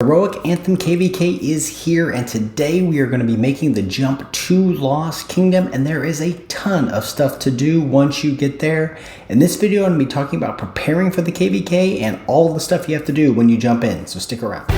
Heroic Anthem KVK is here, and today we are going to be making the jump to Lost Kingdom, and there is a ton of stuff to do once you get there. In this video, I'm going to be talking about preparing for the KVK and all the stuff you have to do when you jump in, so stick around.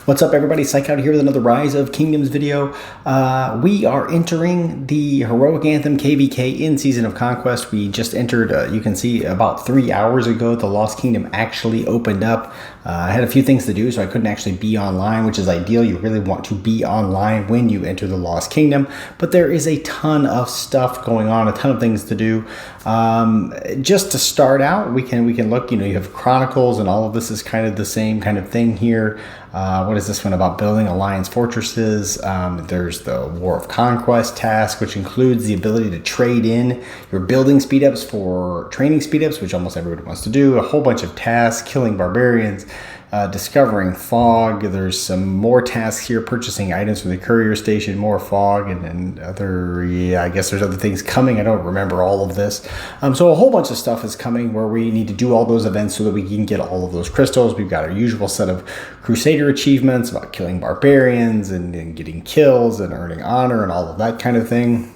What's up, everybody? Psych out here with another Rise of Kingdoms video. We are entering the Heroic Anthem KVK in Season of Conquest. We just entered, you can see about 3 hours ago, the Lost Kingdom actually opened up. I had a few things to do, so I couldn't actually be online, which is ideal. You really want to be online when you enter the Lost Kingdom, but there is a ton of stuff going on, a ton of things to do. Just to start out, we can look, you have Chronicles, and all of this is kind of the same kind of thing here. What is this one about? Building alliance fortresses. There's the War of Conquest task, which includes the ability to trade in your building speedups for training speedups, which almost everybody wants to do. A whole bunch of tasks, killing barbarians, discovering fog. There's some more tasks here, purchasing items from the courier station, more fog, and other, I guess there's other things coming. I don't remember all of this. So a whole bunch of stuff is coming where we need to do all those events so that we can get all of those crystals. We've got our usual set of Crusader achievements about killing barbarians and getting kills and earning honor and all of that kind of thing.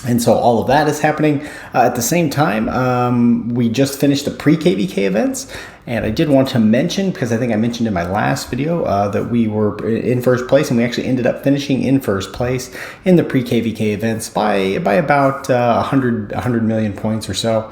And so all of that is happening. At the same time, we just finished the pre-KVK events. And I did want to mention, because I think I mentioned in my last video, that we were in first place, and we actually ended up finishing in first place in the pre-KVK events by about 100 million points or so.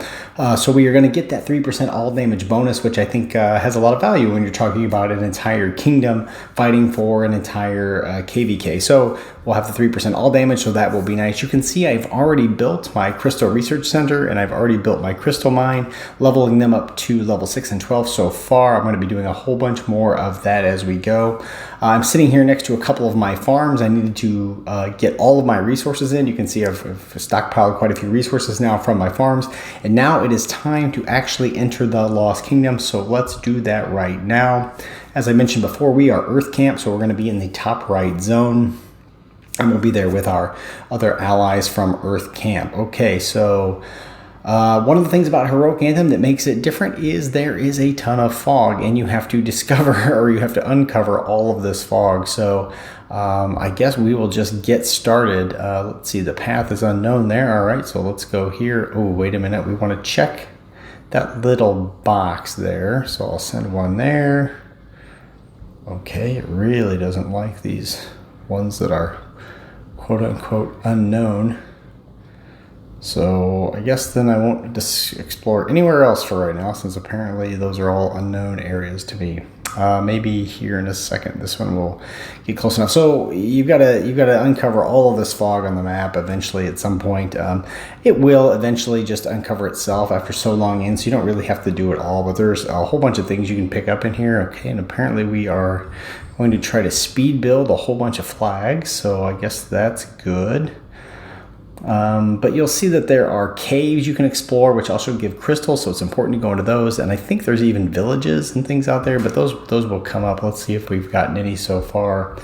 So we are going to get that 3% all damage bonus, which I think has a lot of value when you're talking about an entire kingdom fighting for an entire KVK. So we'll have the 3% all damage, so that will be nice. You can see I've already built my Crystal Research Center, and I've already built my Crystal Mine, leveling them up to level 6 and 12 so far. I'm going to be doing a whole bunch more of that as we go. I'm sitting here next to a couple of my farms. I needed to get all of my resources in. You can see I've stockpiled quite a few resources now from my farms, and now it is time to actually enter the Lost Kingdom, so let's do that right now. As I mentioned before, we are Earth Camp, so we're going to be in the top right zone, and we'll be there with our other allies from Earth Camp. Okay, so one of the things about Heroic Anthem that makes it different is there is a ton of fog, and you have to discover, or you have to uncover all of this fog. So I guess we will just get started. Let's see, the path is unknown there. All right, so let's go here. Oh, wait a minute. We want to check that little box there. So I'll send one there. Okay, it really doesn't like these ones that are quote-unquote unknown. So I guess then I won't just explore anywhere else for right now, since apparently those are all unknown areas to me. Maybe here in a second, this one will get close enough. So you've got to uncover all of this fog on the map eventually at some point. It will eventually just uncover itself after so long in, so you don't really have to do it all. But there's a whole bunch of things you can pick up in here. Okay, and apparently we are going to try to speed build a whole bunch of flags. So I guess that's good. But you'll see that there are caves you can explore, which also give crystals, so it's important to go into those. And I think there's even villages and things out there, but those will come up. Let's see if we've gotten any so far.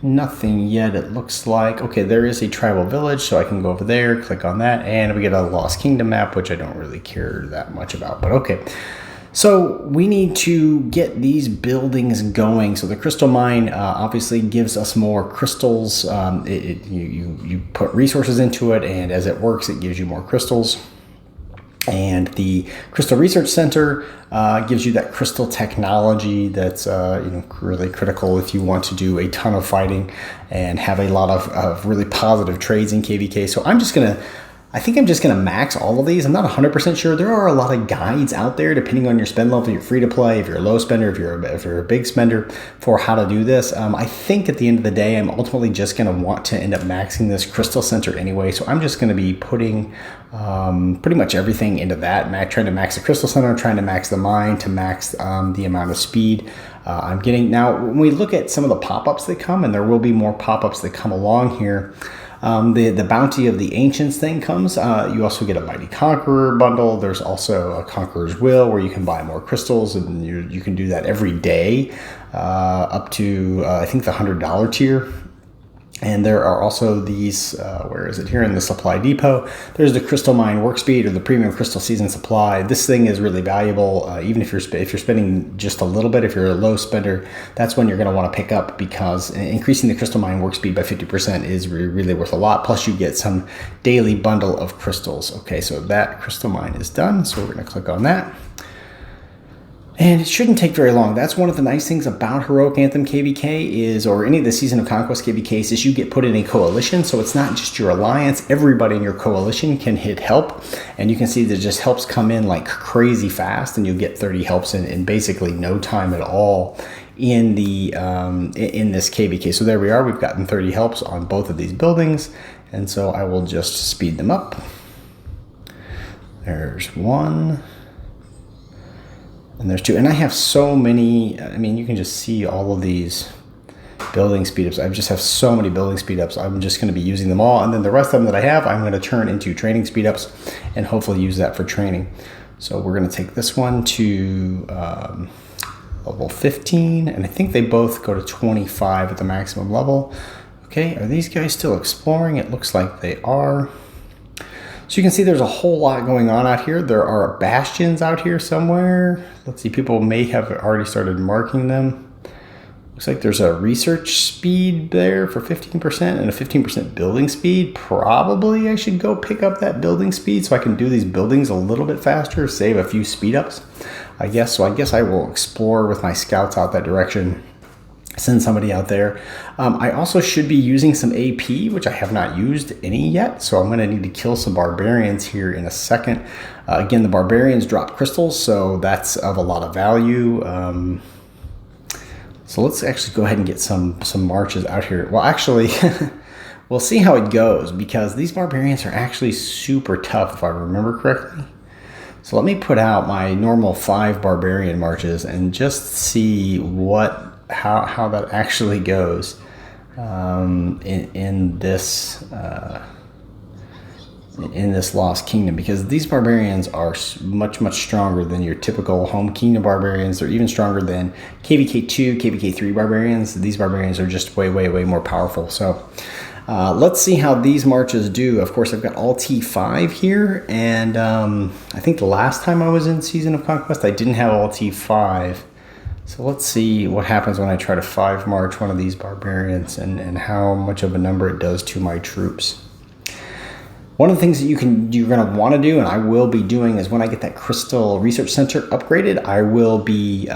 Nothing yet, it looks like. Okay, there is a tribal village, so I can go over there, click on that, and we get a Lost Kingdom map, which I don't really care that much about, but okay. So we need to get these buildings going. So the crystal mine obviously gives us more crystals. You put resources into it, and as it works, it gives you more crystals. And the Crystal Research Center gives you that crystal technology that's really critical if you want to do a ton of fighting and have a lot of really positive trades in KVK. So I think I'm just going to max all of these. I'm not 100% sure. There are a lot of guides out there depending on your spend level. You're free to play, if you're a low spender, if you're a big spender, for how to do this. I think at the end of the day, I'm ultimately just going to want to end up maxing this Crystal Center anyway. So I'm just going to be putting pretty much everything into that. Trying to max the Crystal Center, trying to max the mine, to max the amount of speed I'm getting. Now, when we look at some of the pop-ups that come, and there will be more pop-ups that come along here, The Bounty of the Ancients thing comes. You also get a Mighty Conqueror bundle. There's also a Conqueror's Will where you can buy more crystals, and you can do that every day up to I think the $100 tier. And there are also these, where is it? Here in the supply depot. There's the Crystal Mine Work Speed or the Premium Crystal Season Supply. This thing is really valuable, even if you're spending just a little bit. If you're a low spender, that's when you're going to want to pick up, because increasing the Crystal Mine Work Speed by 50% is really worth a lot. Plus, you get some daily bundle of crystals. Okay, so that Crystal Mine is done. So we're going to click on that. And it shouldn't take very long. That's one of the nice things about Heroic Anthem KVK is, or any of the Season of Conquest KVKs, is you get put in a coalition. So it's not just your alliance. Everybody in your coalition can hit help. And you can see that just helps come in like crazy fast, and you'll get 30 helps in basically no time at all in the in this KVK. So there we are. We've gotten 30 helps on both of these buildings. And so I will just speed them up. There's one. And there's two, and I have so many. I mean, you can just see all of these building speed ups. I just have so many building speed ups. I'm just going to be using them all, and then the rest of them that I have, I'm going to turn into training speed ups, and hopefully use that for training. So we're going to take this one to level 15, and I think they both go to 25 at the maximum level. Okay, are these guys still exploring? It looks like they are. So you can see there's a whole lot going on out here. There are bastions out here somewhere. Let's see, people may have already started marking them. Looks like there's a research speed there for 15% and a 15% building speed. Probably I should go pick up that building speed so I can do these buildings a little bit faster, save a few speed ups, I guess. So I guess I will explore with my scouts out that direction. Send somebody out there. I also should be using some AP, which I have not used any yet. So I'm going to need to kill some Barbarians here in a second. Again, the Barbarians drop crystals, so that's of a lot of value. So let's actually go ahead and get some marches out here. Well, actually, we'll see how it goes, because these Barbarians are actually super tough, if I remember correctly. So let me put out my normal 5 Barbarian marches and just see how that actually goes in this Lost Kingdom, because these Barbarians are much stronger than your typical Home Kingdom Barbarians. They're even stronger than KVK 2, KVK 3 Barbarians. These Barbarians are just way more powerful. So let's see how these marches do. Of course, I've got all T5 here, and I think the last time I was in Season of Conquest, I didn't have all T5. So let's see what happens when I try to 5 march one of these Barbarians, and how much of a number it does to my troops. One of the things that you're going to want to do, and I will be doing, is when I get that Crystal Research Center upgraded, I will be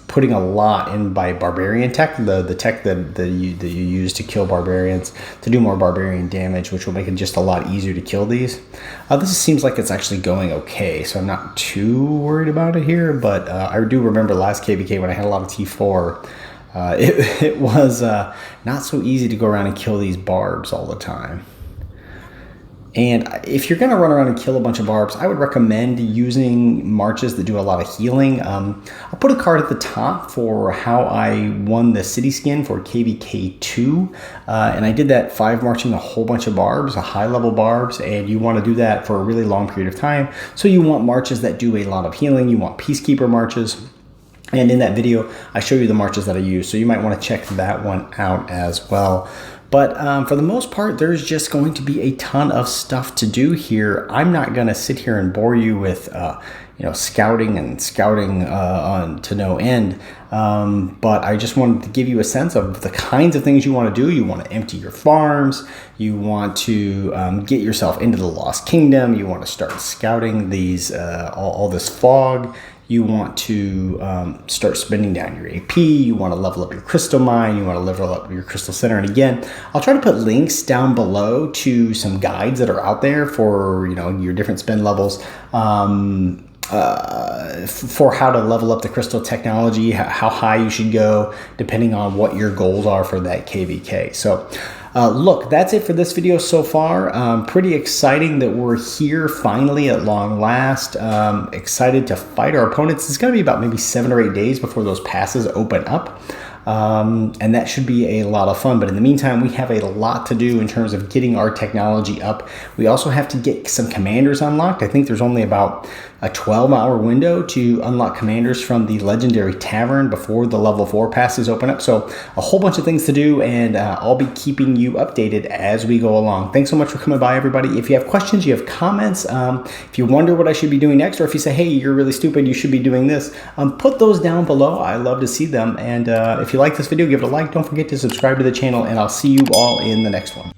putting a lot in by Barbarian tech, the tech that you use to kill Barbarians, to do more Barbarian damage, which will make it just a lot easier to kill these. This seems like it's actually going okay, so I'm not too worried about it here, but I do remember last KVK when I had a lot of T4, it was not so easy to go around and kill these barbs all the time. And if you're going to run around and kill a bunch of barbs, I would recommend using marches that do a lot of healing. I'll put a card at the top for how I won the city skin for KVK 2. And I did that 5 marching a whole bunch of barbs, a high-level barbs, and you want to do that for a really long period of time. So you want marches that do a lot of healing. You want Peacekeeper marches. And in that video, I show you the marches that I use. So you might want to check that one out as well. But for the most part, there's just going to be a ton of stuff to do here. I'm not going to sit here and bore you with, scouting on to no end. But I just wanted to give you a sense of the kinds of things you want to do. You want to empty your farms. You want to get yourself into the Lost Kingdom. You want to start scouting these all this fog. You want to start spending down your AP. You want to level up your crystal mine. You want to level up your crystal center. And again, I'll try to put links down below to some guides that are out there for your different spend levels, for how to level up the crystal technology, how high you should go, depending on what your goals are for that KVK. So look, that's it for this video so far. Pretty exciting that we're here finally at long last. Excited to fight our opponents. It's going to be about maybe 7 or 8 days before those passes open up. and that should be a lot of fun. But in the meantime, we have a lot to do in terms of getting our technology up. We also have to get some commanders unlocked. I think there's only about a 12-hour window to unlock commanders from the legendary tavern before the level 4 passes open up. So a whole bunch of things to do, and I'll be keeping you updated as we go along. Thanks so much for coming by, everybody. If you have questions, you have comments, if you wonder what I should be doing next, or if you say, hey, you're really stupid, you should be doing this, put those down below. I love to see them. And if you like this video, give it a like. Don't forget to subscribe to the channel, and I'll see you all in the next one.